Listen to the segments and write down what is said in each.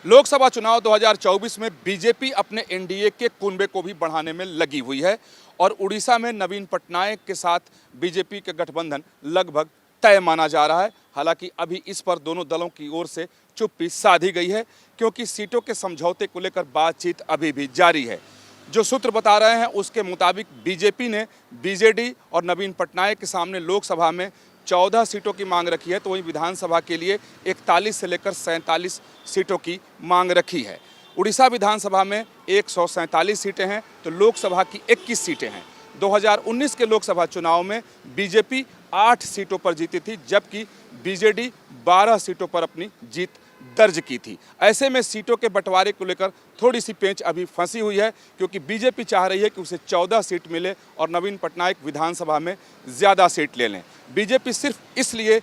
लोकसभा चुनाव 2024 में बीजेपी अपने एनडीए के कुनबे को भी बढ़ाने में लगी हुई है और उड़ीसा में नवीन पटनायक के साथ बीजेपी के गठबंधन लगभग तय माना जा रहा है। हालांकि अभी इस पर दोनों दलों की ओर से चुप्पी साधी गई है क्योंकि सीटों के समझौते को लेकर बातचीत अभी भी जारी है। जो सूत्र बता रहे हैं उसके मुताबिक बीजेपी ने बीजेडी और नवीन पटनायक के सामने लोकसभा में 14 सीटों की मांग रखी है, तो वहीं विधानसभा के लिए 41 से लेकर 47 सीटों की मांग रखी है। उड़ीसा विधानसभा में 147 सीटें हैं तो लोकसभा की 21 सीटें हैं। 2019 के लोकसभा चुनाव में बीजेपी 8 सीटों पर जीती थी, जबकि बीजेडी 12 सीटों पर अपनी जीत दर्ज की थी। ऐसे में सीटों के बंटवारे को लेकर थोड़ी सी पेंच अभी फंसी हुई है क्योंकि बीजेपी चाह रही है कि उसे 14 सीट मिले और नवीन पटनायक विधानसभा में ज़्यादा सीट ले लें। बीजेपी सिर्फ इसलिए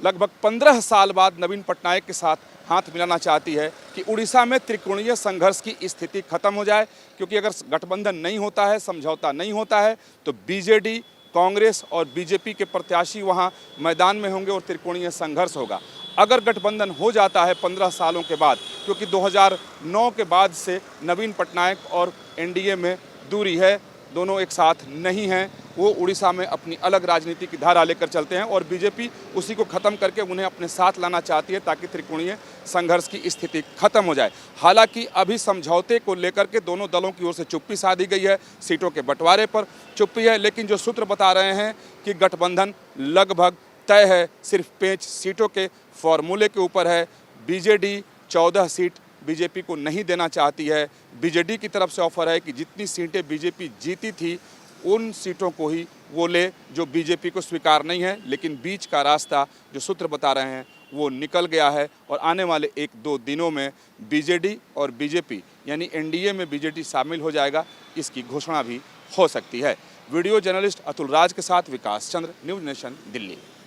लगभग 15 साल बाद नवीन पटनायक के साथ हाथ मिलाना चाहती है कि उड़ीसा में त्रिकोणीय संघर्ष की स्थिति खत्म हो जाए, क्योंकि अगर गठबंधन नहीं होता है, समझौता नहीं होता है, तो बीजेडी, कांग्रेस और बीजेपी के प्रत्याशी वहां मैदान में होंगे और त्रिकोणीय संघर्ष होगा। अगर गठबंधन हो जाता है 15 सालों के बाद, क्योंकि 2009 के बाद से नवीन पटनायक और एनडीए में दूरी है, दोनों एक साथ नहीं हैं, वो उड़ीसा में अपनी अलग राजनीति की धारा लेकर चलते हैं और बीजेपी उसी को ख़त्म करके उन्हें अपने साथ लाना चाहती है ताकि त्रिकोणीय संघर्ष की स्थिति खत्म हो जाए। हालांकि अभी समझौते को लेकर के दोनों दलों की ओर से चुप्पी साधी गई है, सीटों के बंटवारे पर चुप्पी है, लेकिन जो सूत्र बता रहे हैं कि गठबंधन लगभग तय है, सिर्फ पेंच सीटों के फॉर्मूले के ऊपर है। बीजेडी 14 सीट बीजेपी को नहीं देना चाहती है। बीजेडी की तरफ से ऑफर है कि जितनी सीटें बीजेपी जीती थी उन सीटों को ही वो ले जो बीजेपी को स्वीकार नहीं है, लेकिन बीच का रास्ता जो सूत्र बता रहे हैं वो निकल गया है और आने वाले 1-2 दिनों में बीजेडी और बीजेपी यानी एनडीए में बीजेडी शामिल हो जाएगा, इसकी घोषणा भी हो सकती है। वीडियो जर्नलिस्ट अतुल राज के साथ विकास चंद्र, न्यूज़ नेशन, दिल्ली।